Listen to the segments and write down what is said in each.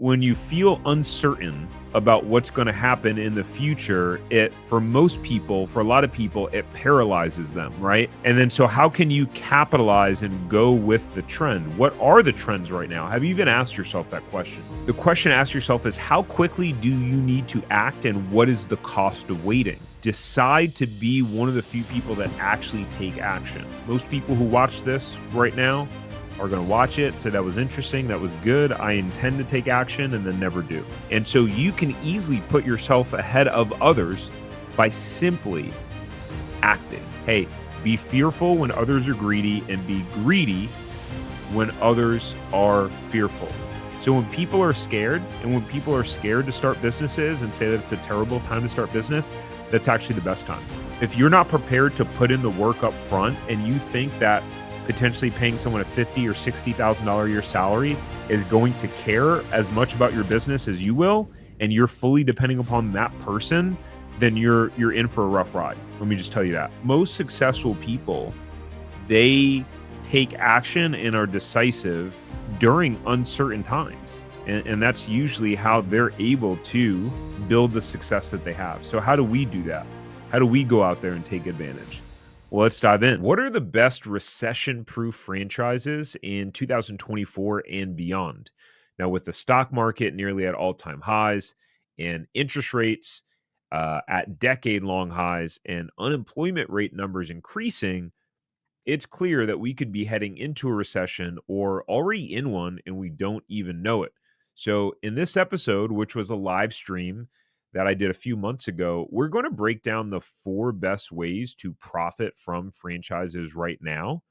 when you feel uncertain about what's going to happen in the future, for most people, for a lot of people, it paralyzes them, right? And then so how can you capitalize and go with the trend? What are the trends right now? Have you even asked yourself that question? The question to ask yourself is, how quickly do you need to act, and what is the cost of waiting? Decide to be one of the few people that actually take action. Most people who watch this right now are going to watch it, say that was interesting, that was good, I intend to take action, and then never do. And so you can easily put yourself ahead of others by simply acting. Hey, be fearful when others are greedy, and be greedy when others are fearful. So when people are scared, and when people are scared to start businesses and say that it's a terrible time to start business, that's actually the best time. If you're not prepared to put in the work up front, and you think that potentially paying someone a $50,000 or $60,000 a year salary is going to care as much about your business as you will, and you're fully depending upon that person, then you're in for a rough ride. Let me just tell you that. Most successful people, they take action and are decisive during uncertain times. And that's usually how they're able to build the success that they have. So how do we do that? How do we go out there and take advantage? Well, let's dive in. What are the best recession-proof franchises in 2024 and beyond? Now, with the stock market nearly at all-time highs, and interest rates at decade-long highs, and unemployment rate numbers increasing, it's clear that we could be heading into a recession or already in one, and we don't even know it. So in this episode, which was a live stream that I did a few months ago, we're going to break down the 4 best ways to profit from franchises right now,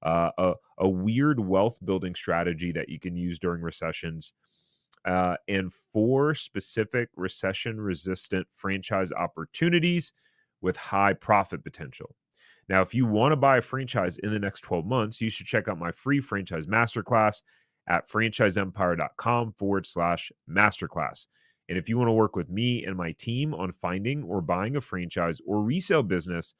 a weird wealth building strategy that you can use during recessions, and 4 specific recession resistant franchise opportunities with high profit potential. Now, if you want to buy a franchise in the next 12 months, you should check out my free franchise masterclass at franchiseempire.com/masterclass. And if you want to work with me and my team on finding or buying a franchise or resale business,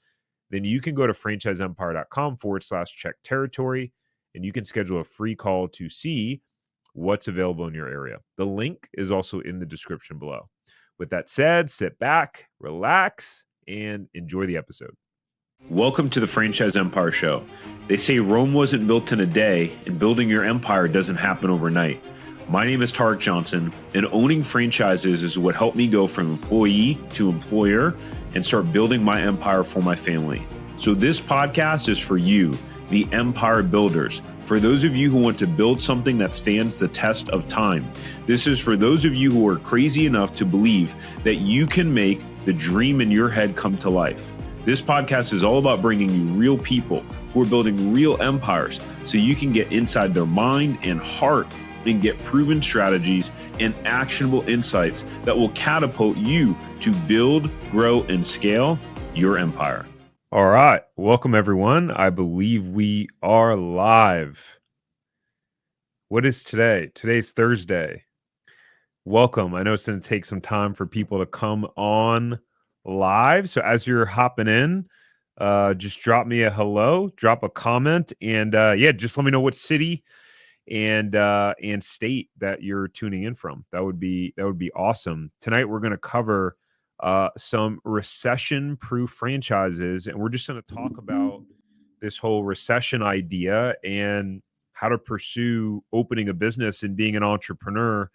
then you can go to franchiseempire.com/check territory, and you can schedule a free call to see what's available in your area. The link is also in the description below. With that said, sit back, relax, and enjoy the episode. Welcome to the Franchise Empire Show. They say Rome wasn't built in a day, and building your empire doesn't happen overnight. My name is Tarek Johnson, and owning franchises is what helped me go from employee to employer and start building my empire for my family. So this podcast is for you, the empire builders. For those of you who want to build something that stands the test of time. This is for those of you who are crazy enough to believe that you can make the dream in your head come to life. This podcast is all about bringing you real people who are building real empires so you can get inside their mind and heart and get proven strategies and actionable insights that will catapult you to build, grow, and scale your empire. All right. Welcome, everyone. I believe we are live. What is today? Today's Thursday. Welcome. I know it's going to take some time for people to come on live. So as you're hopping in, just drop me a hello, drop a comment, and just let me know what city and state that you're tuning in from. That would be awesome. Tonight we're going to cover some recession-proof franchises, and we're just going to talk about this whole recession idea and how to pursue opening a business and being an entrepreneur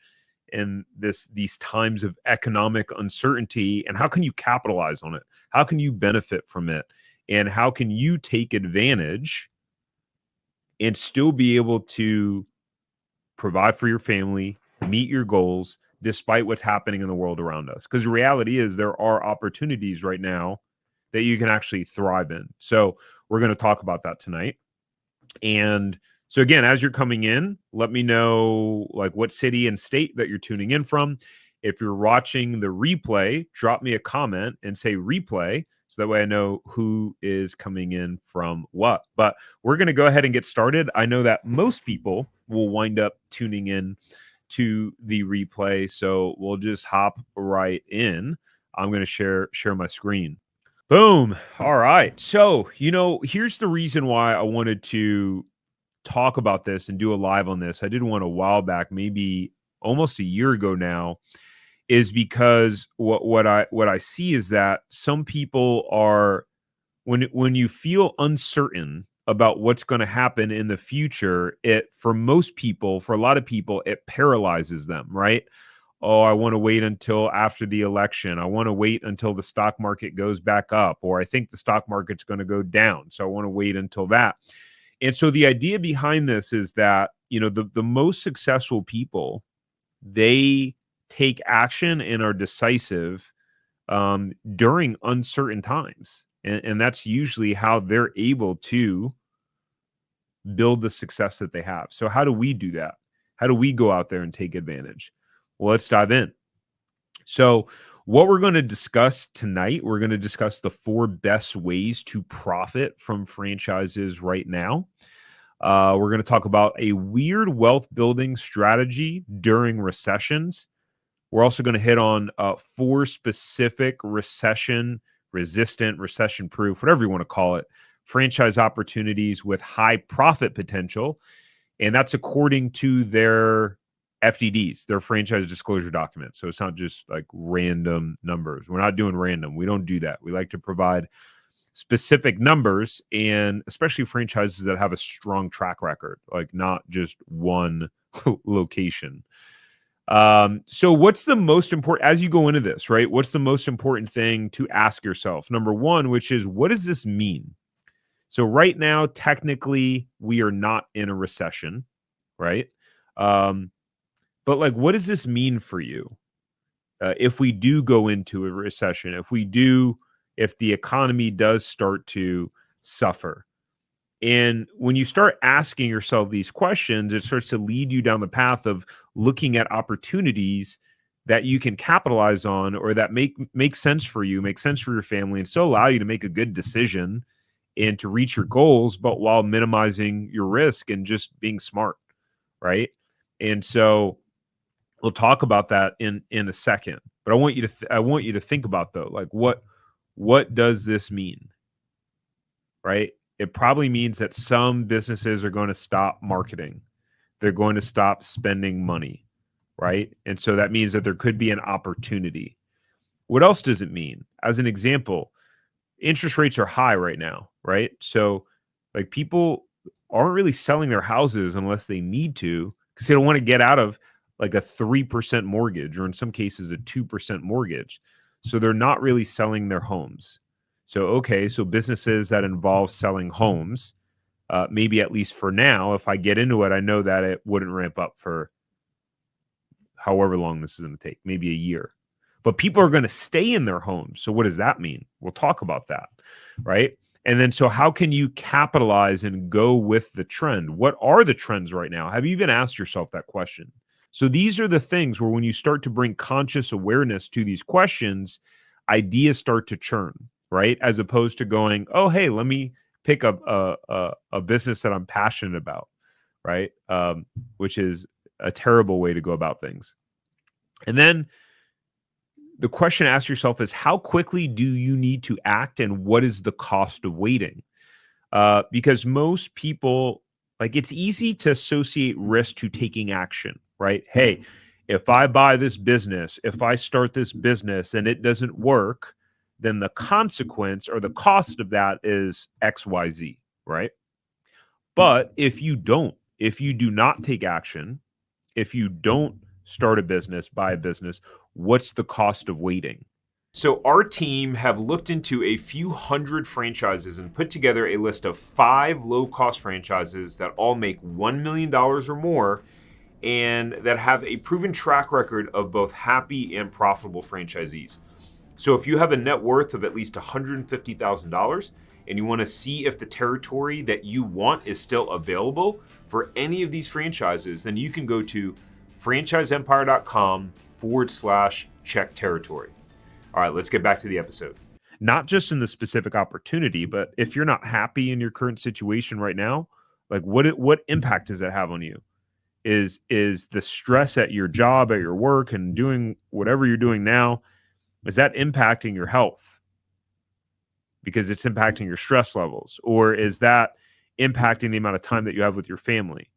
in these times of economic uncertainty, and how can you capitalize on it? How can you benefit from it? And how can you take advantage and still be able to provide for your family, meet your goals, despite what's happening in the world around us? Because the reality is there are opportunities right now that you can actually thrive in. So we're going to talk about that tonight. And so again, as you're coming in, let me know like what city and state that you're tuning in from. If you're watching the replay, drop me a comment and say replay, so that way I know who is coming in from what. But we're going to go ahead and get started. I know that most people will wind up tuning in to the replay, so we'll just hop right in. I'm going to share my screen. Boom. All right. So, here's the reason why I wanted to talk about this and do a live on this. I did one a while back, maybe almost a year ago now, is because what I see is that some people are, when you feel uncertain about what's going to happen in the future, it, for most people, for a lot of people, it paralyzes them, right? Oh, I want to wait until after the election. I want to wait until the stock market goes back up, or I think the stock market's going to go down. So I want to wait until that. And so the idea behind this is that, the most successful people, they take action and are decisive during uncertain times. And that's usually how they're able to build the success that they have. So how do we do that? How do we go out there and take advantage? Well, let's dive in. So what we're going to discuss tonight, we're going to discuss the 4 best ways to profit from franchises right now. We're going to talk about a weird wealth building strategy during recessions. We're also going to hit on 4 specific recession resistant, recession proof, whatever you want to call it, franchise opportunities with high profit potential. And that's according to their FDDs, their franchise disclosure documents. So it's not just like random numbers. We're not doing random. We don't do that. We like to provide specific numbers, and especially franchises that have a strong track record, like not just one location. So what's the most important, as you go into this, right? What's the most important thing to ask yourself? Number one, which is, what does this mean? So right now, technically, we are not in a recession, right? But like, what does this mean for you? If we do go into a recession, if the economy does start to suffer. And when you start asking yourself these questions, it starts to lead you down the path of looking at opportunities that you can capitalize on, or that make sense for you, make sense for your family, and still allow you to make a good decision and to reach your goals, but while minimizing your risk and just being smart, right? And so we'll talk about that in a second. But I want you to think about, though, like, what does this mean, right? It probably means that some businesses are going to stop marketing. They're going to stop spending money, right? And so that means that there could be an opportunity. What else does it mean? As an example, interest rates are high right now, right? So like, people aren't really selling their houses unless they need to, because they don't want to get out of like a 3% mortgage, or in some cases a 2% mortgage. So they're not really selling their homes. So businesses that involve selling homes, maybe at least for now, if I get into it, I know that it wouldn't ramp up for however long this is going to take, maybe a year. But people are going to stay in their homes. So what does that mean? We'll talk about that, right? And then, so how can you capitalize and go with the trend? What are the trends right now? Have you even asked yourself that question? So these are the things where, when you start to bring conscious awareness to these questions, ideas start to churn, right? As opposed to going, oh, hey, let me pick up a business that I'm passionate about, right? Which is a terrible way to go about things. And then the question to ask yourself is, how quickly do you need to act, and what is the cost of waiting? Because most people, like, it's easy to associate risk to taking action, right? Hey, if I buy this business, if I start this business and it doesn't work, then the consequence or the cost of that is XYZ, right? But if you do not take action, if you don't start a business, buy a business, what's the cost of waiting? So our team have looked into a few hundred franchises and put together a list of 5 low-cost franchises that all make $1 million or more, and that have a proven track record of both happy and profitable franchisees. So if you have a net worth of at least $150,000 and you want to see if the territory that you want is still available for any of these franchises, then you can go to franchiseempire.com/check territory. All right, let's get back to the episode. Not just in the specific opportunity, but if you're not happy in your current situation right now, like, what impact does that have on you? Is the stress at your job, at your work, and doing whatever you're doing now, is that impacting your health? Because it's impacting your stress levels, or is that impacting the amount of time that you have with your family?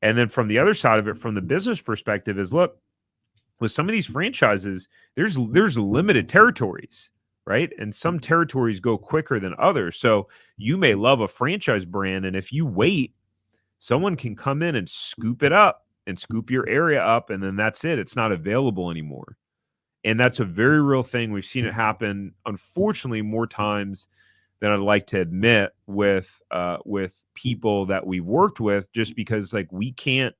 And then from the other side of it, from the business perspective, is look, with some of these franchises, there's limited territories, right? And some territories go quicker than others. So you may love a franchise brand, and if you wait, someone can come in and scoop it up and scoop your area up, and then that's it. It's not available anymore. And that's a very real thing. We've seen it happen, unfortunately, more times than I'd like to admit with people that we've worked with, just because like we can't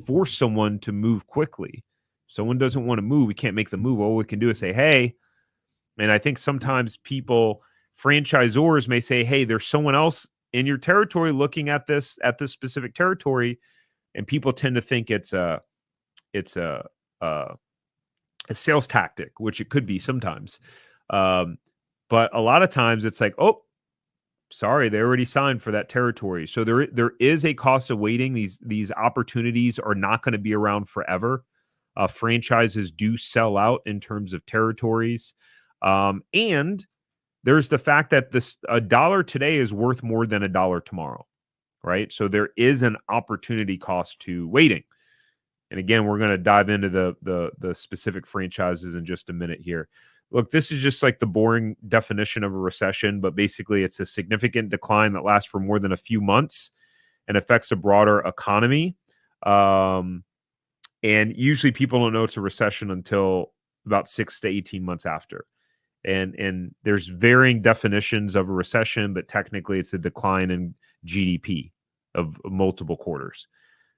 force someone to move quickly. Someone doesn't want to move, we can't make them move. All we can do is say, hey, and I think sometimes franchisors may say, hey, there's someone else in your territory looking at this specific territory, and people tend to think it's it's a, a sales tactic, which it could be sometimes. But a lot of times it's like, oh, sorry, they already signed for that territory. So there is a cost of waiting. These opportunities are not going to be around forever. Franchises do sell out in terms of territories, and there's the fact that a dollar today is worth more than a dollar tomorrow, right? So there is an opportunity cost to waiting. And again, we're going to dive into the specific franchises in just a minute here. Look, this is just like the boring definition of a recession, but basically it's a significant decline that lasts for more than a few months and affects a broader economy. And usually people don't know it's a recession until about 6 to 18 months after. And there's varying definitions of a recession, but technically it's a decline in GDP of multiple quarters.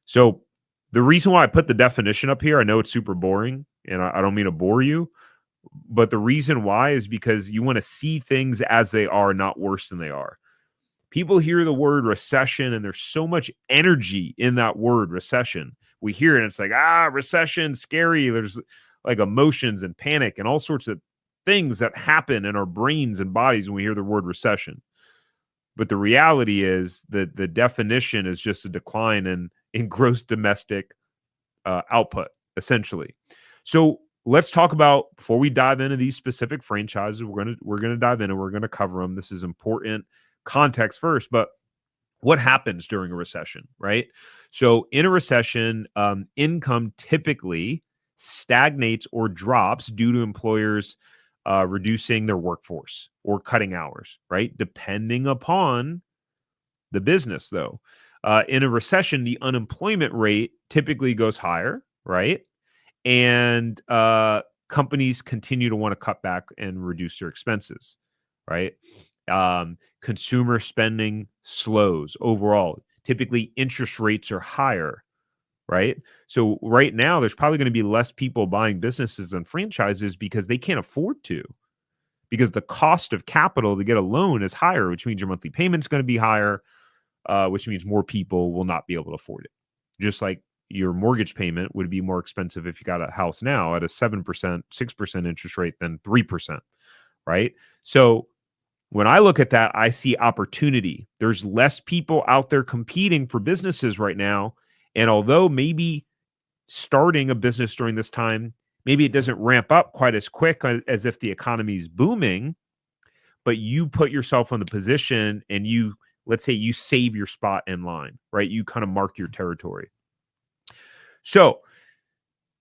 So the reason why I put the definition up here, I know it's super boring, and I don't mean to bore you, but the reason why is because you want to see things as they are, not worse than they are. People hear the word recession, and there's so much energy in that word recession. We hear it, and it's like, recession, scary. There's like emotions and panic and all sorts of things that happen in our brains and bodies when we hear the word recession. But the reality is that the definition is just a decline in gross domestic output, essentially. So let's talk about, before we dive into these specific franchises, we're gonna dive in and we're gonna cover them. This is important context first, but what happens during a recession, right? So in a recession, income typically stagnates or drops due to employers reducing their workforce or cutting hours, right? Depending upon the business, though. In a recession, the unemployment rate typically goes higher, right? And companies continue to want to cut back and reduce their expenses, right? Consumer spending slows overall. Typically, interest rates are higher, right? So right now, there's probably going to be less people buying businesses and franchises because they can't afford to, because the cost of capital to get a loan is higher, which means your monthly payment's going to be higher, which means more people will not be able to afford it. Just like your mortgage payment would be more expensive if you got a house now at a 7%, 6% interest rate than 3%, right? So when I look at that, I see opportunity. There's less people out there competing for businesses right now. And although maybe starting a business during this time, maybe it doesn't ramp up quite as quick as if the economy's booming, but you put yourself in the position and let's say you save your spot in line, right? You kind of mark your territory. So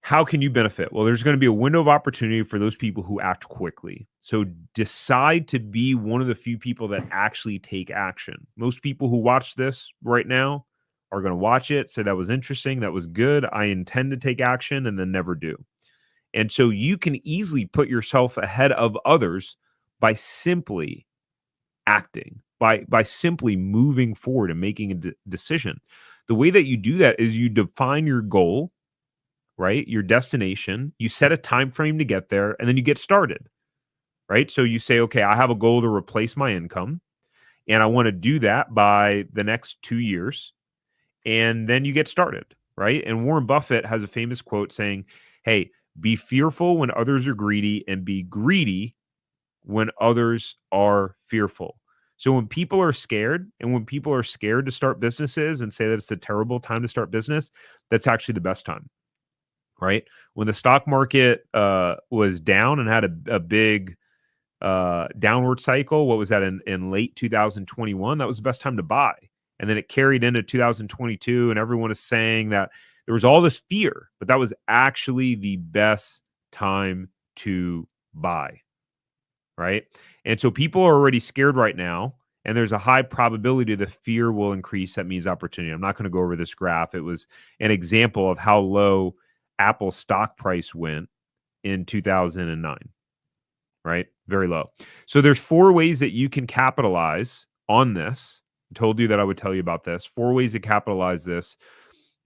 how can you benefit? Well, there's going to be a window of opportunity for those people who act quickly. So decide to be one of the few people that actually take action. Most people who watch this right now are going to watch it, say that was interesting, that was good, I intend to take action, and then never do. And so you can easily put yourself ahead of others by simply acting, by simply moving forward and making a decision. The way that you do that is you define your goal, right? Your destination, you set a time frame to get there, and then you get started, right? So you say, okay, I have a goal to replace my income, and I want to do that by the next 2 years. And then you get started, right? And Warren Buffett has a famous quote saying, hey, be fearful when others are greedy, and be greedy when others are fearful. So when people are scared, and when people are scared to start businesses and say that it's a terrible time to start business, that's actually the best time, right? When the stock market was down and had a big downward cycle, what was that, in late 2021? That was the best time to buy. And then it carried into 2022, and everyone is saying that there was all this fear, but that was actually the best time to buy, right? And so people are already scared right now, and there's a high probability the fear will increase. That means opportunity. I'm not going to go over this graph. It was an example of how low Apple's stock price went in 2009, right? Very low. So there's 4 ways that you can capitalize on this. I told you that I would tell you about this. 4 ways to capitalize this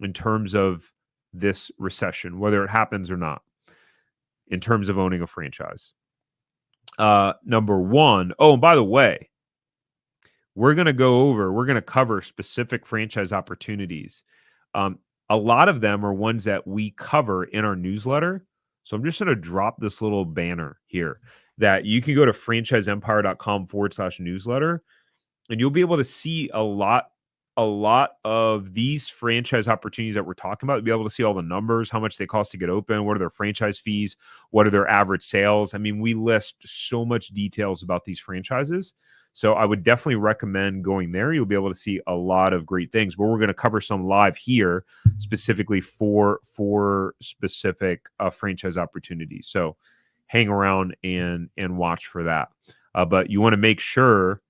in terms of this recession, whether it happens or not, in terms of owning a franchise. Number 1, oh, and by the way, we're going to cover specific franchise opportunities. A lot of them are ones that we cover in our newsletter. So I'm just going to drop this little banner here that you can go to franchiseempire.com/newsletter, and you'll be able to see a lot of these franchise opportunities that we're talking about. You'll be able to see all the numbers, how much they cost to get open, what are their franchise fees, what are their average sales. I mean, we list so much details about these franchises. So I would definitely recommend going there. You'll be able to see a lot of great things, but we're going to cover some live here specifically for specific franchise opportunities. So hang around and watch for that. But you want to make sure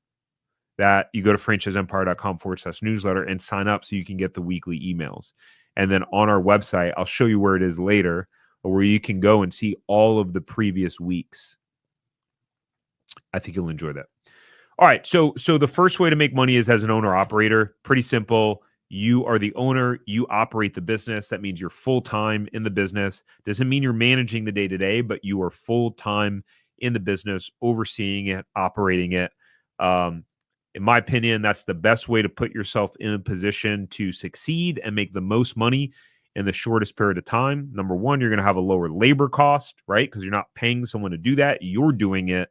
that you go to franchiseempire.com/newsletter and sign up so you can get the weekly emails. And then on our website, I'll show you where it is later, where you can go and see all of the previous weeks. I think you'll enjoy that. All right, so the first way to make money is as an owner-operator. Pretty simple. You are the owner. You operate the business. That means you're full-time in the business. Doesn't mean you're managing the day-to-day, but you are full-time in the business, overseeing it, operating it. In my opinion, that's the best way to put yourself in a position to succeed and make the most money in the shortest period of time. Number 1, you're going to have a lower labor cost, right? Because you're not paying someone to do that. You're doing it,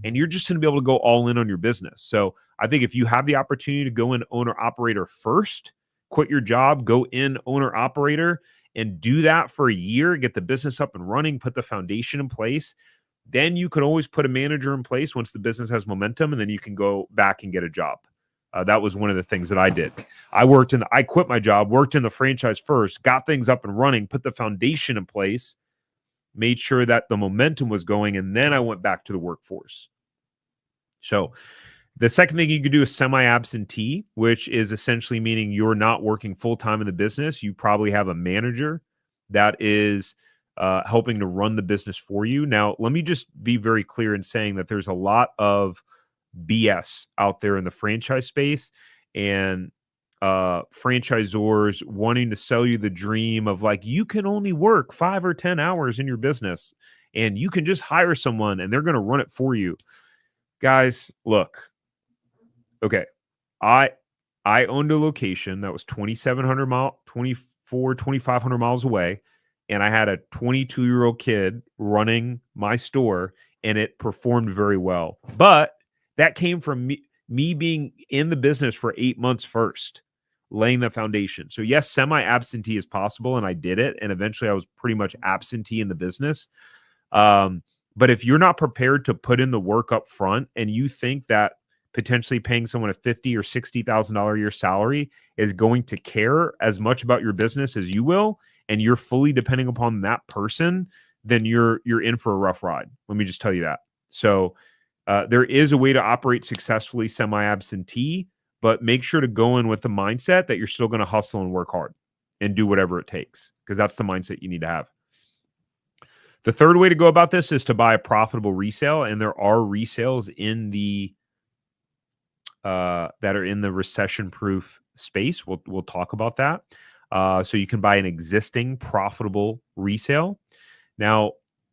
and you're just going to be able to go all in on your business. So I think if you have the opportunity to go in owner-operator first, quit your job, go in owner-operator, and do that for a year, get the business up and running, put the foundation in place, then you can always put a manager in place once the business has momentum, and then you can go back and get a job. That was one of the things that I did. I quit my job, worked in the franchise first, got things up and running, put the foundation in place, made sure that the momentum was going, and then I went back to the workforce. So the second thing you could do is semi-absentee, which is essentially meaning you're not working full-time in the business. You probably have a manager that is helping to run the business for you. Now, let me just be very clear in saying that there's a lot of BS out there in the franchise space, and franchisors wanting to sell you the dream of like, you can only work 5 or 10 hours in your business and you can just hire someone and they're going to run it for you. Guys, look, okay. I owned a location that was 2,500 miles away, and I had a 22-year-old kid running my store, and it performed very well. But that came from me being in the business for 8 months first, laying the foundation. So yes, semi-absentee is possible, and I did it. And eventually I was pretty much absentee in the business. But if you're not prepared to put in the work up front, and you think that potentially paying someone a $50,000 or $60,000 a year salary is going to care as much about your business as you will, and you're fully depending upon that person, then you're in for a rough ride. Let me just tell you that. So there is a way to operate successfully semi-absentee, but make sure to go in with the mindset that you're still going to hustle and work hard and do whatever it takes, because that's the mindset you need to have. The third way to go about this is to buy a profitable resale, and there are resales in the that are in the recession-proof space. We'll talk about that. So you can buy an existing profitable resale. Now,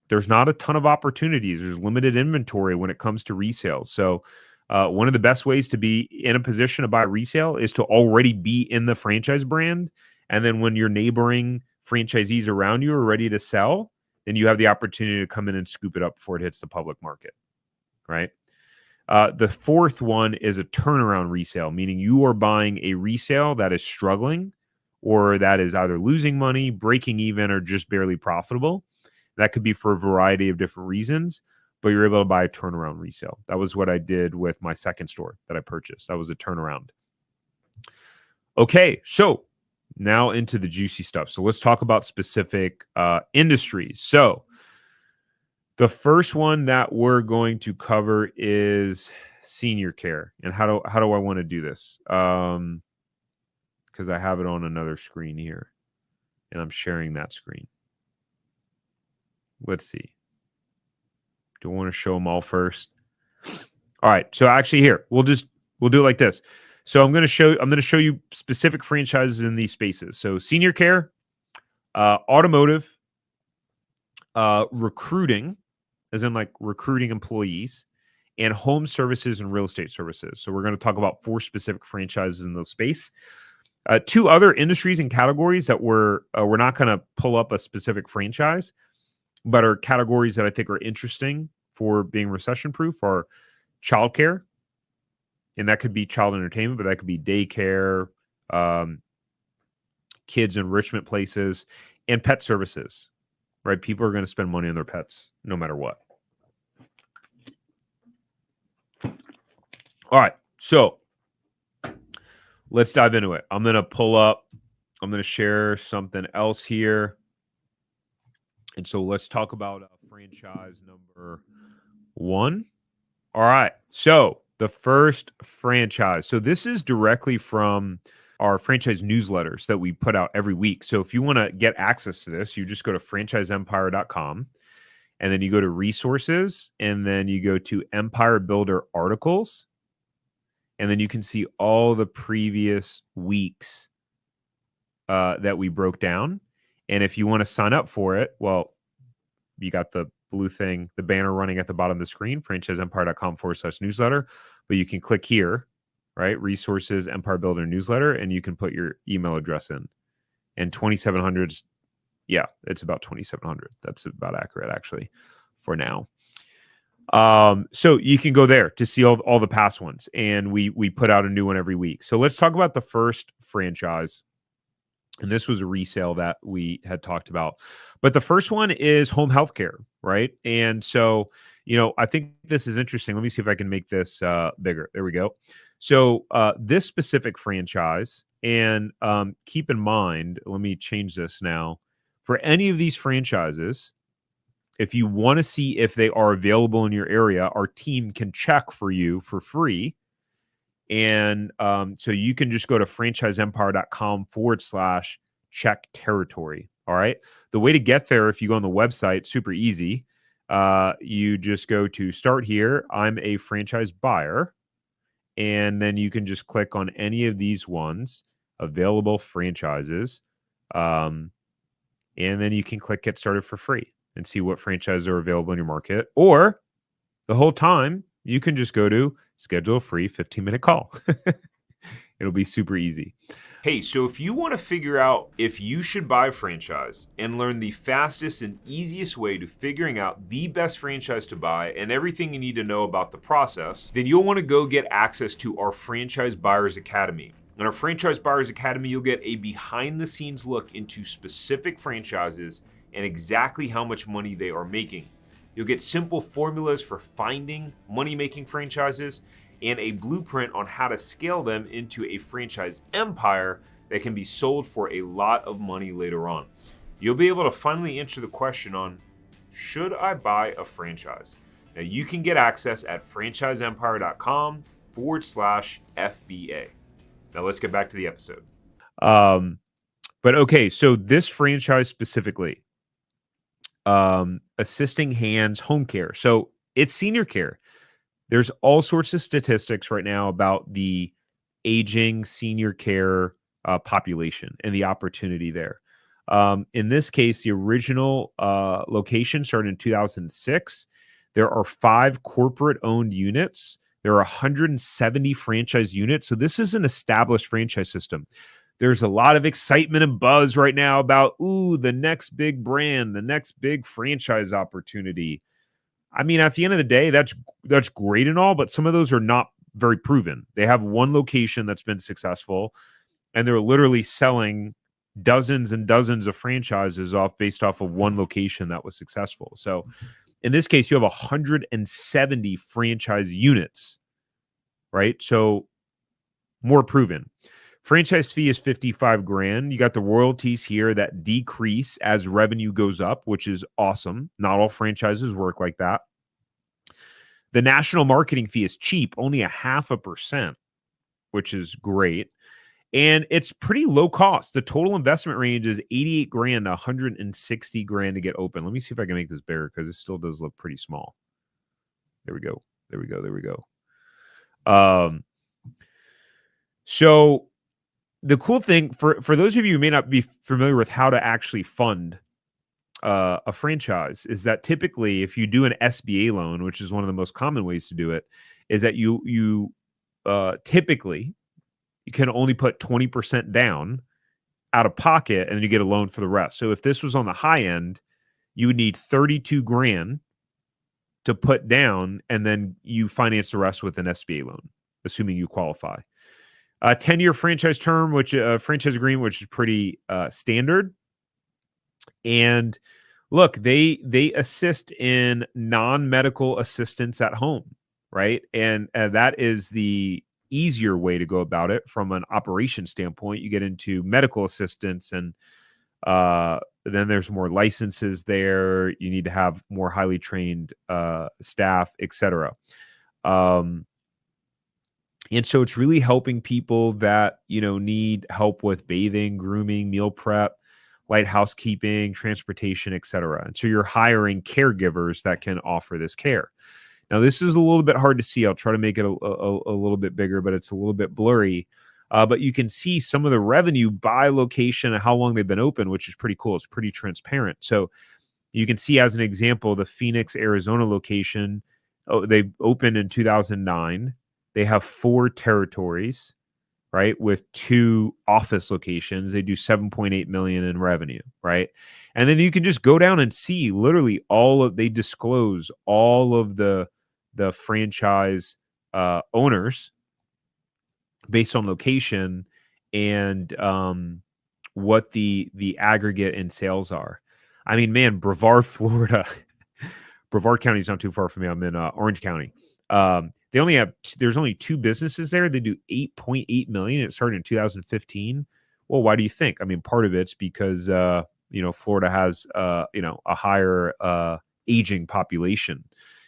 there's not a ton of opportunities. There's limited inventory when it comes to resale. So one of the best ways to be in a position to buy resale is to already be in the franchise brand. And then when your neighboring franchisees around you are ready to sell, then you have the opportunity to come in and scoop it up before it hits the public market, right? The fourth one is a turnaround resale, meaning you are buying a resale that is struggling, or that is either losing money, breaking even, or just barely profitable. That could be for a variety of different reasons, but you're able to buy a turnaround resale. That was what I did with my second store that I purchased. That was a turnaround. Okay, so now into the juicy stuff. So let's talk about specific industries. So the first one that we're going to cover is senior care. And how do I want to do this? Because I have it on another screen here, and I'm sharing that screen. Let's see. Do I want to show them all first? All right. So actually, here we'll do it like this. So I'm going to show you specific franchises in these spaces. So senior care, automotive, recruiting, as in like recruiting employees, and home services and real estate services. So we're going to talk about 4 specific franchises in those space. 2 other industries and categories that we're not going to pull up a specific franchise, but are categories that I think are interesting for being recession proof are childcare, and that could be child entertainment, but that could be daycare, kids enrichment places, and pet services. Right? People are going to spend money on their pets no matter what. All right, so let's dive into it. I'm going to share something else here. And so let's talk about franchise number 1. All right, so the first franchise. So this is directly from our franchise newsletters that we put out every week. So if you want to get access to this, you just go to franchiseempire.com. And then you go to resources, and then you go to Empire Builder articles. And then you can see all the previous weeks that we broke down. And if you want to sign up for it, well, you got the blue thing, the banner running at the bottom of the screen, franchiseempire.com/newsletter. But you can click here, right? Resources, Empire Builder newsletter, and you can put your email address in. And 2,700, yeah, it's about 2,700. That's about accurate, actually, for now. So you can go there to see all the past ones, and we put out a new one every week. So let's talk about the first franchise, and this was a resale that we had talked about. But the first one is home healthcare, right? And so, I think this is interesting. Let me see if I can make this bigger. There we go. So this specific franchise, and keep in mind, let me change this now. For any of these franchises, if you want to see if they are available in your area, our team can check for you for free. And so you can just go to franchiseempire.com/check territory. All right. The way to get there, if you go on the website, super easy. You just go to start here. I'm a franchise buyer. And then you can just click on any of these ones, available franchises. And then you can click get started for free and see what franchises are available in your market. Or the whole time, you can just go to schedule a free 15-minute call. It'll be super easy. Hey, so if you want to figure out if you should buy a franchise and learn the fastest and easiest way to figuring out the best franchise to buy and everything you need to know about the process, then you'll want to go get access to our Franchise Buyers Academy. In our Franchise Buyers Academy, you'll get a behind-the-scenes look into specific franchises and exactly how much money they are making. You'll get simple formulas for finding money-making franchises and a blueprint on how to scale them into a franchise empire that can be sold for a lot of money later on. You'll be able to finally answer the question on, should I buy a franchise? Now you can get access at franchiseempire.com/FBA. Now let's get back to the episode. But okay, so this franchise specifically, assisting hands home care. So it's senior care. There's all sorts of statistics right now about the aging senior care population and the opportunity there. In this case, the original location started in 2006. There are 5 corporate-owned units. There are 170 franchise units. So this is an established franchise system. There's a lot of excitement and buzz right now about, the next big brand, the next big franchise opportunity. I mean, at the end of the day, that's great and all, but some of those are not very proven. They have one location that's been successful, and they're literally selling dozens and dozens of franchises based off of one location that was successful. So in this case, you have 170 franchise units, right? So more proven. Franchise fee is 55 grand. You got the royalties here that decrease as revenue goes up, which is awesome. Not all franchises work like that. The national marketing fee is cheap, only 0.5%, which is great. And it's pretty low cost. The total investment range is 88 grand to 160 grand to get open. Let me see if I can make this bigger because it still does look pretty small. There we go. There we go. There we go. So the cool thing for those of you who may not be familiar with how to actually fund a franchise is that typically if you do an SBA loan, which is one of the most common ways to do it, is that you typically you can only put 20% down out of pocket and then you get a loan for the rest. So if this was on the high end, you would need 32 grand to put down and then you finance the rest with an SBA loan, assuming you qualify. 10-year franchise term, which franchise agreement, which is pretty standard. And look, they assist in non-medical assistance at home, right? And that is the easier way to go about it from an operation standpoint. You get into medical assistance and then there's more licenses there. You need to have more highly trained staff, etc. And so it's really helping people that, need help with bathing, grooming, meal prep, light housekeeping, transportation, etc. And so you're hiring caregivers that can offer this care. Now, this is a little bit hard to see. I'll try to make it a little bit bigger, but it's a little bit blurry. But you can see some of the revenue by location and how long they've been open, which is pretty cool. It's pretty transparent. So you can see, as an example, the Phoenix, Arizona location. They opened in 2009. They have 4 territories, right, with 2 office locations. They do 7.8 million in revenue, right? And then you can just go down and see literally they disclose all of the franchise owners based on location and what the aggregate in sales are. I mean, man, Brevard, Florida. Brevard County is not too far from me. I'm in Orange County. There's only 2 businesses there. They do 8.8 million. It started in 2015. Well, why do you think? I mean, part of it's because Florida has a higher aging population.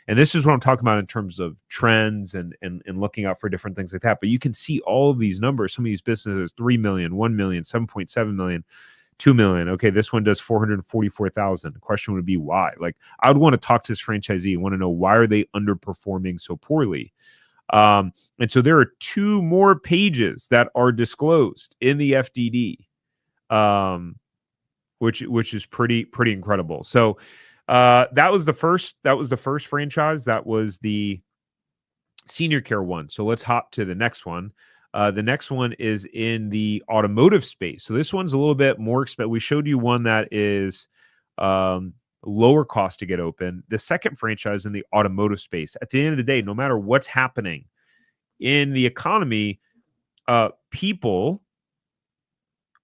And this is what I'm talking about in terms of trends and looking out for different things like that. But you can see all of these numbers. Some of these businesses, 3 million, 1 million, 7.7 million, 2 million. Okay, this one does 444,000. The question would be why? Like, I would want to talk to this franchisee and want to know, why are they underperforming so poorly? And so there are 2 more pages that are disclosed in the FDD, which is pretty incredible. So that was the first franchise. That was the senior care one. So let's hop to the next one. The next one is in the automotive space. So this one's a little bit more expensive. We showed you one that is lower cost to get open. The second franchise in the automotive space. At the end of the day, no matter what's happening in the economy, people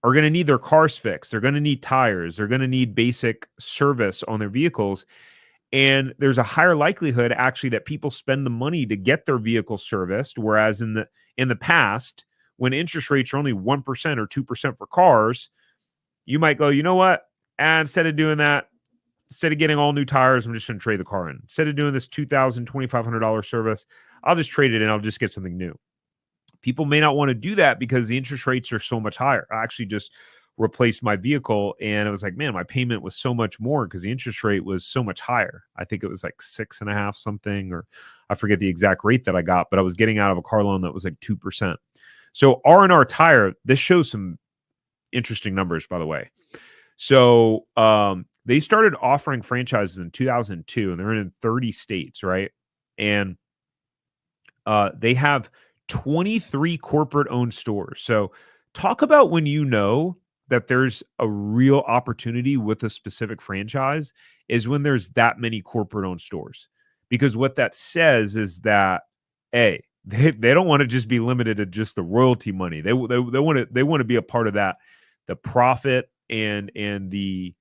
are going to need their cars fixed. They're going to need tires. They're going to need basic service on their vehicles. And there's a higher likelihood actually that people spend the money to get their vehicle serviced. Whereas in the past, when interest rates are only 1% or 2% for cars, you might go, you know what? Instead of doing that, instead of getting all new tires, I'm just going to trade the car in. Instead of doing this $2,000, $2,500 service, I'll just trade it in. I'll just get something new. People may not want to do that because the interest rates are so much higher. I actually just replaced my vehicle and it was like, man, my payment was so much more because the interest rate was so much higher. I think it was like 6.5 something, or I forget the exact rate that I got, but I was getting out of a car loan that was like 2%. So R&R Tire, this shows some interesting numbers, by the way. So they started offering franchises in 2002 and they're in 30 states, right? And they have 23 corporate owned stores. So talk about when you know that there's a real opportunity with a specific franchise is when there's that many corporate owned stores. Because what that says is that they don't want to just be limited to just the royalty money. They want to be a part of that, the profit and the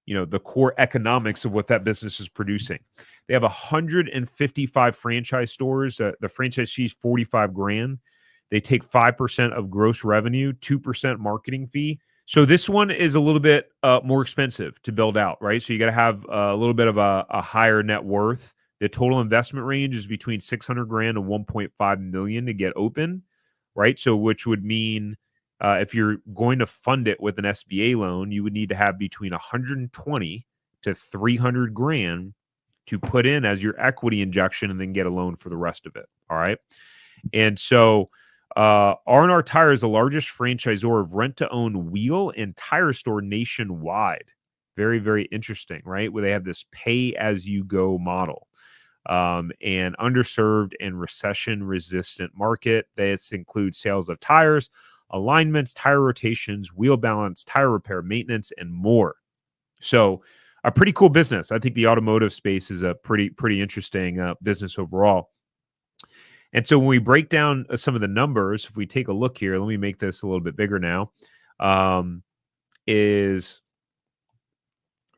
the core economics of what that business is producing. They have 155 franchise stores. The franchise fee is 45 grand. They take 5% of gross revenue, 2% marketing fee. So this one is a little bit more expensive to build out, right? So you got to have a little bit of a higher net worth. The total investment range is between 600 grand and 1.5 million to get open, right? So which would mean if you're going to fund it with an SBA loan, you would need to have between 120 to 300 grand to put in as your equity injection and then get a loan for the rest of it. All right. And so R&R Tire is the largest franchisor of rent-to-own wheel and tire store nationwide. Very, very interesting, right? Where they have this pay-as-you-go model. And underserved and recession-resistant market. This includes sales of tires, alignments, tire rotations, wheel balance, tire repair, maintenance, and more. So a pretty cool business. I think the automotive space is a pretty interesting business overall. And so when we break down some of the numbers, if we take a look here, let me make this a little bit bigger now,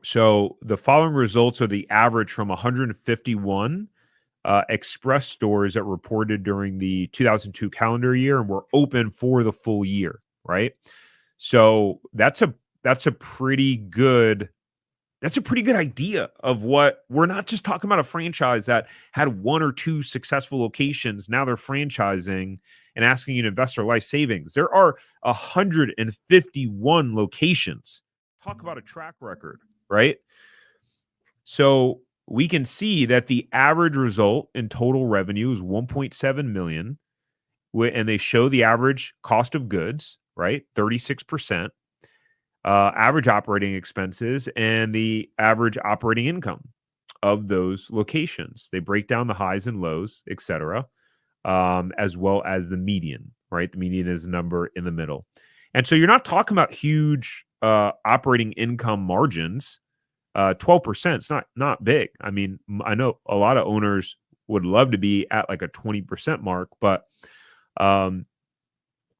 so the following results are the average from 151 express stores that reported during the 2002 calendar year and were open for the full year, right? So that's a pretty good idea of what we're not just talking about a franchise that had one or two successful locations. Now they're franchising and asking you to invest their life savings. There are 151 locations. Talk about a track record, right? So we can see that the average result in total revenue is 1.7 million. And they show the average cost of goods, right? 36%. Average operating expenses and the average operating income of those locations. They break down the highs and lows, etc., as well as the median, right? The median is a number in the middle. And so you're not talking about huge operating income margins. 12% is not big. I mean, I know a lot of owners would love to be at like a 20% mark, but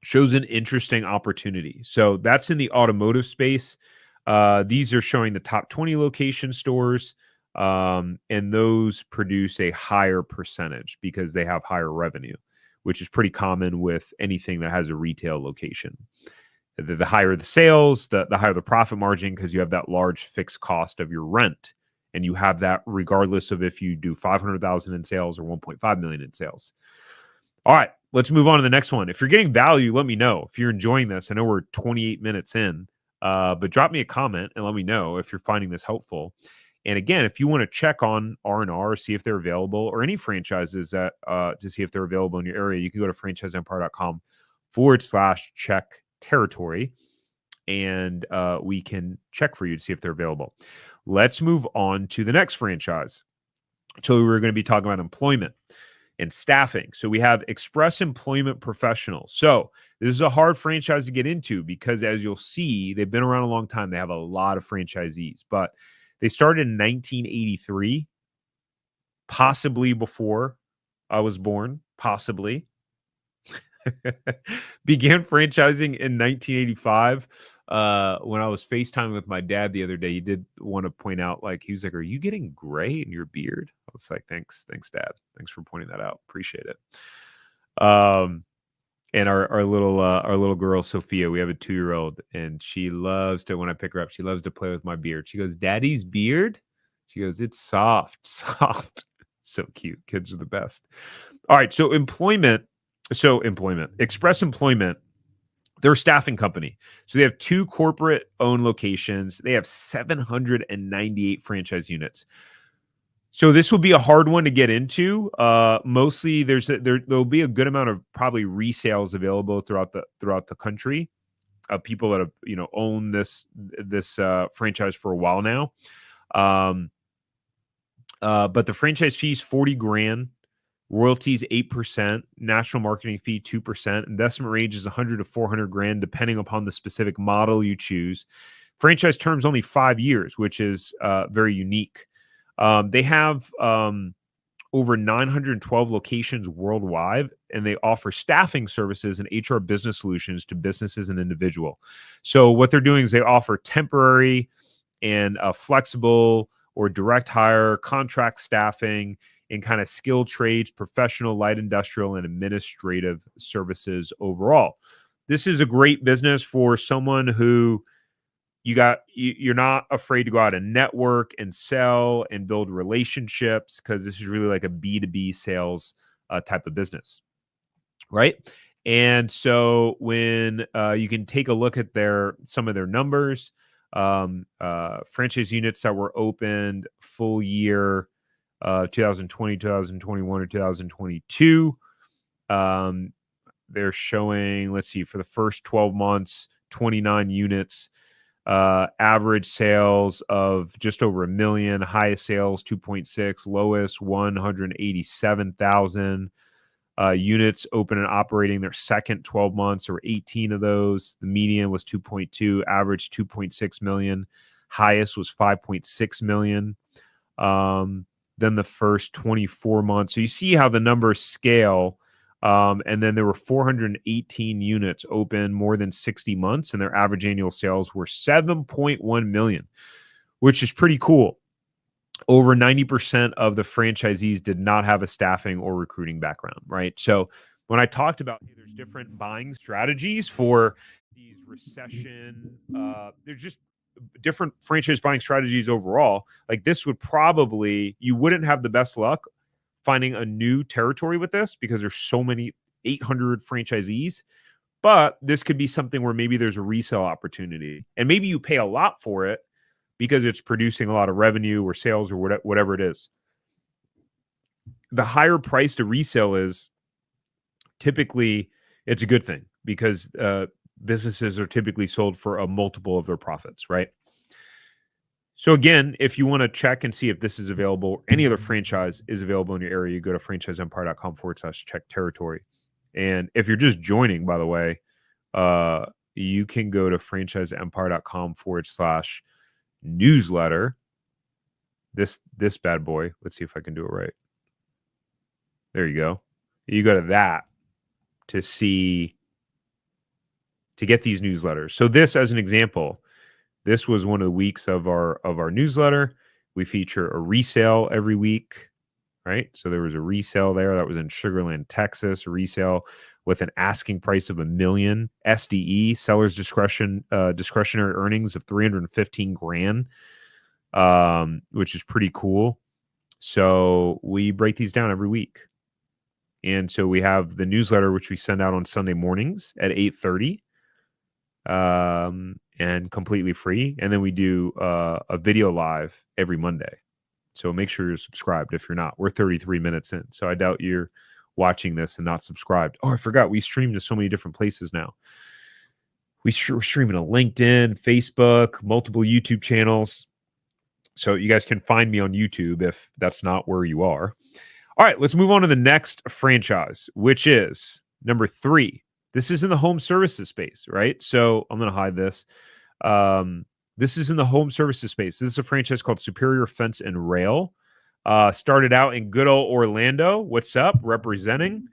shows an interesting opportunity. So that's in the automotive space. These are showing the top 20 location stores, and those produce a higher percentage because they have higher revenue, which is pretty common with anything that has a retail location. The higher the sales, the higher the profit margin, because you have that large fixed cost of your rent, and you have that regardless of if you do 500,000 in sales or 1.5 million in sales. All right, let's move on to the next one. If you're getting value, let me know. If you're enjoying this, I know we're 28 minutes in, but drop me a comment and let me know if you're finding this helpful. And again, if you want to check on R&R, see if they're available, or any franchises that to see if they're available in your area, you can go to franchiseempire.com/check territory, and we can check for you to see if they're available. Let's move on to the next franchise. So we're going to be talking about employment and staffing. So we have Express Employment Professionals. So this is a hard franchise to get into because, as you'll see, they've been around a long time. They have a lot of franchisees, but they started in 1983, possibly before I was born, possibly. Began franchising in 1985. When I was FaceTiming with my dad the other day, he did want to point out, like, he was like, "Are you getting gray in your beard?" I was like, "Thanks, Dad. Thanks for pointing that out. Appreciate it." And our little girl Sophia, we have a 2-year-old, and she loves to, when I pick her up, she loves to play with my beard. She goes, "Daddy's beard?" She goes, "It's soft, soft." So cute. Kids are the best. All right, so employment, Express Employment, they're a staffing company. So they have 2 corporate-owned locations. They have 798 franchise units. So this will be a hard one to get into. Mostly, there'll be a good amount of probably resales available throughout the country. People that have owned this franchise for a while now. But the franchise fee is $40,000. Royalties 8%, national marketing fee 2%. Investment range is 100 to 400 grand, depending upon the specific model you choose. Franchise terms only 5 years, which is very unique. They have over 912 locations worldwide, and they offer staffing services and HR business solutions to businesses and individual. So what they're doing is they offer temporary and flexible or direct hire, contract staffing, in kind of skilled trades, professional, light industrial, and administrative services overall. This is a great business for someone who you're not afraid to go out and network and sell and build relationships, because this is really like a B2B sales type of business, right? And so when you can take a look at some of their numbers, franchise units that were opened full year 2020, 2021, or 2022. They're showing, let's see, for the first 12 months, 29 units, average sales of just over $1 million, highest sales 2.6, lowest 187,000. Units open and operating their second 12 months, or 18 of those. The median was 2.2, average 2.6 million, highest was 5.6 million. Then the first 24 months. So you see how the numbers scale. And then there were 418 units open more than 60 months, and their average annual sales were 7.1 million, which is pretty cool. Over 90% of the franchisees did not have a staffing or recruiting background, right? So when I talked about there's different buying strategies for these recession, there's just different franchise buying strategies overall. Like this would probably, you wouldn't have the best luck finding a new territory with this because there's so many, 800 franchisees. But this could be something where maybe there's a resale opportunity, and maybe you pay a lot for it because it's producing a lot of revenue or sales or whatever it is. The higher price to resale is typically, it's a good thing because businesses are typically sold for a multiple of their profits, right? So again, if you want to check and see if this is available, any other franchise is available in your area, you go to franchiseempire.com/check territory. And if you're just joining, by the way, you can go to franchiseempire.com/newsletter. This bad boy. Let's see if I can do it right. There you go. You go to that to get these newsletters. So this, as an example, this was one of the weeks of our newsletter. We feature a resale every week, right? So there was a resale there that was in Sugarland, Texas, a resale with an asking price of $1 million, SDE, seller's discretionary earnings of $315,000, which is pretty cool. So we break these down every week. And so we have the newsletter, which we send out on Sunday mornings at 8:30. And completely free. And then we do a video live every Monday. So make sure you're subscribed if you're not. We're 33 minutes in. So I doubt you're watching this and not subscribed. Oh, I forgot. We stream to so many different places now. We're streaming to LinkedIn, Facebook, multiple YouTube channels. So you guys can find me on YouTube if that's not where you are. All right, let's move on to the next franchise, which is number 3. This is in the home services space, right? So I'm going to hide this. This is in the home services space. This is a franchise called Superior Fence and Rail. Started out in good old Orlando. What's up? Representing.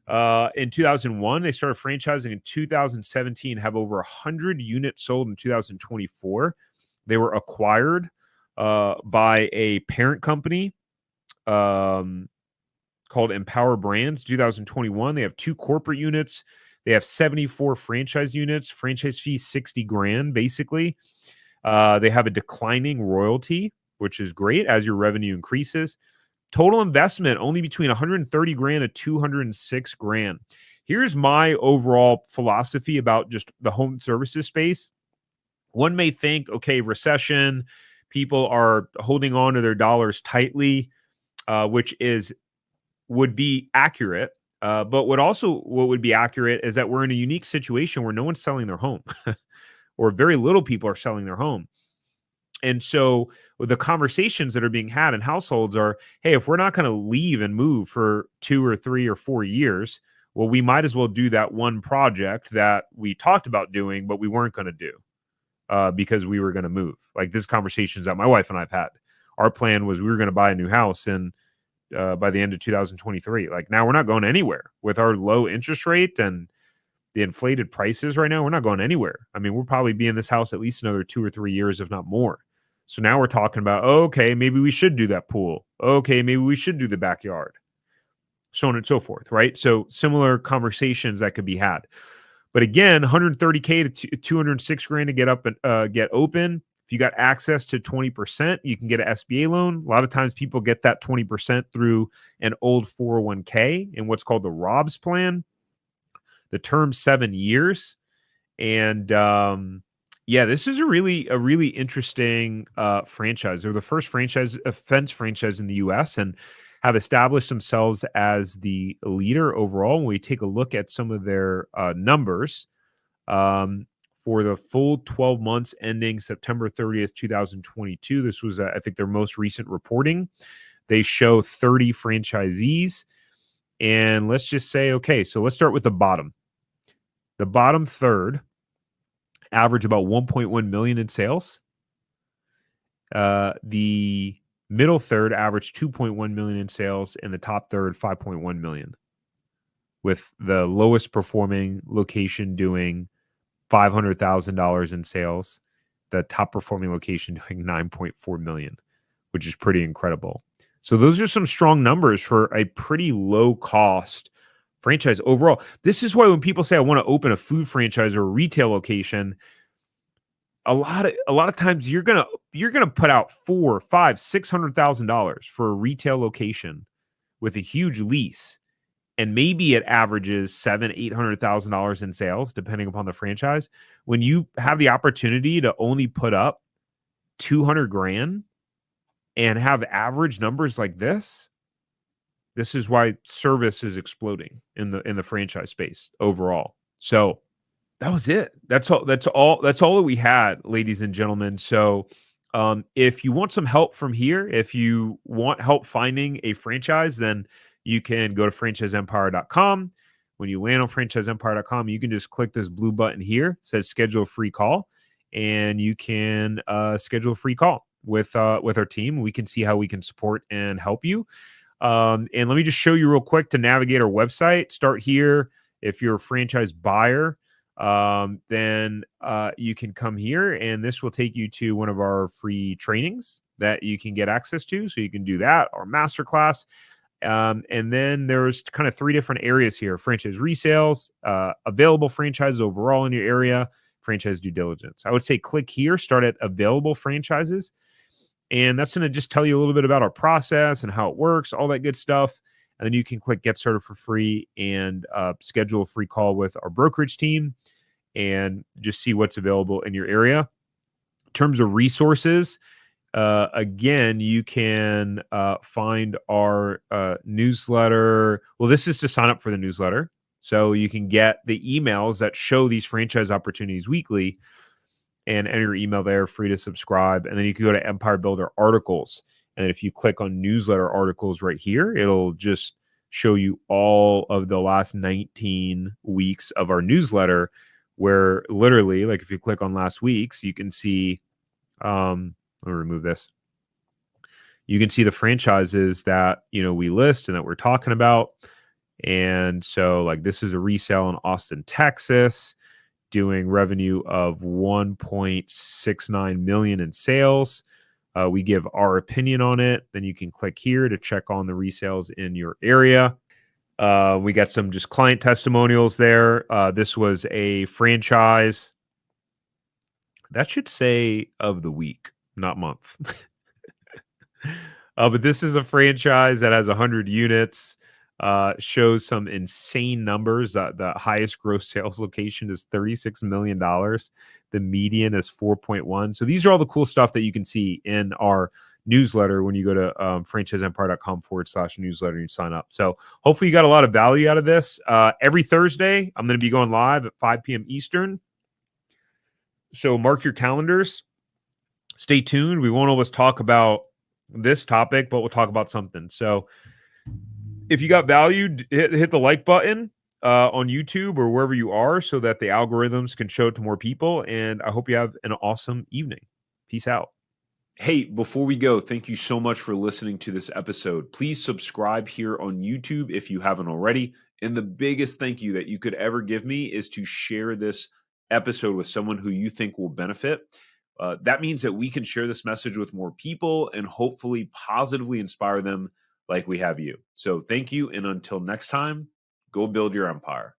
In 2001, they started franchising in 2017, have over 100 units sold in 2024. They were acquired by a parent company called Empower Brands. 2021, they have 2 corporate units. They have 74 franchise units, franchise fee $60,000 basically. They have a declining royalty, which is great as your revenue increases. Total investment only between $130,000 to $206,000. Here's my overall philosophy about just the home services space. One may think, okay, recession, people are holding on to their dollars tightly, which would be accurate. But what would be accurate is that we're in a unique situation where no one's selling their home or very little people are selling their home. And so the conversations that are being had in households are, hey, if we're not going to leave and move for 2 or 3 or 4 years, well, we might as well do that one project that we talked about doing, but we weren't going to do because we were going to move. Like this conversations that my wife and I've had. Our plan was we were going to buy a new house and by the end of 2023. Like now we're not going anywhere with our low interest rate and the inflated prices right now. We're not going anywhere. I mean, we'll probably be in this house at least another 2 or 3 years, if not more. So now we're talking about, okay, maybe we should do that pool. Okay, maybe we should do the backyard, so on and so forth, right? So similar conversations that could be had. But again, 130K to 206 grand to get up and get open. If you got access to 20%, you can get an SBA loan. A lot of times people get that 20% through an old 401k in what's called the ROBS plan. The term 7 years. And yeah, this is a really interesting franchise. They're the first fence franchise in the U.S. and have established themselves as the leader overall. When we take a look at some of their numbers um, for the full 12 months ending September 30th, 2022, this was, I think, their most recent reporting. They show 30 franchisees. And let's just say, okay, so let's start with the bottom. The bottom third average about 1.1 million in sales. The middle third averaged 2.1 million in sales, and the top third 5.1 million. With the lowest performing location doing $500,000 in sales, the top performing location doing 9.4 million, which is pretty incredible. So those are some strong numbers for a pretty low cost franchise overall. This is why when people say I want to open a food franchise or a retail location, a lot of times you're gonna put out $4, $5, $600,000 for a retail location with a huge lease, and maybe it averages $700,000-$800,000 in sales, depending upon the franchise. When you have the opportunity to only put up 200 grand and have average numbers like this is why service is exploding in the franchise space overall. So that was it. That's all that we had, ladies and gentlemen. So, if you want some help from here, if you want help finding a franchise, then you can go to franchiseempire.com. When you land on franchiseempire.com, you can just click this blue button here. It says schedule a free call, and you can schedule a free call with our team. We can see how we can support and help you. And let me just show you real quick to navigate our website. Start here. If you're a franchise buyer, then you can come here, and this will take you to one of our free trainings that you can get access to. So you can do that, or masterclass. And then there's kind of 3 different areas here: franchise resales, available franchises overall in your area, franchise due diligence. I would say click here, start at available franchises. And that's going to just tell you a little bit about our process and how it works, all that good stuff. And then you can click get started for free and schedule a free call with our brokerage team and just see what's available in your area. In terms of resources, again, you can find our newsletter. Well, this is to sign up for the newsletter. So you can get the emails that show these franchise opportunities weekly, and enter your email there, free to subscribe. And then you can go to Empire Builder articles. And if you click on newsletter articles right here, it'll just show you all of the last 19 weeks of our newsletter, where literally, like if you click on last week's, you can see, let me remove this. You can see the franchises that, we list and that we're talking about. And so like this is a resale in Austin, Texas, doing revenue of 1.69 million in sales. We give our opinion on it. Then you can click here to check on the resales in your area. We got some just client testimonials there. This was a franchise. That should say of the week, not month. But this is a franchise that has 100 units. Shows some insane numbers. The highest gross sales location is $36 million. The median is 4.1. So these are all the cool stuff that you can see in our newsletter when you go to franchiseempire.com/newsletter and you sign up. So hopefully you got a lot of value out of this. Every Thursday, I'm going to be going live at 5 p.m. Eastern. So mark your calendars. Stay tuned. We won't always talk about this topic, but we'll talk about something. So if you got value, hit the like button on YouTube or wherever you are so that the algorithms can show it to more people. And I hope you have an awesome evening. Peace out. Hey, before we go, thank you so much for listening to this episode. Please subscribe here on YouTube if you haven't already. And the biggest thank you that you could ever give me is to share this episode with someone who you think will benefit. That means that we can share this message with more people and hopefully positively inspire them like we have you. So thank you. And until next time, go build your empire.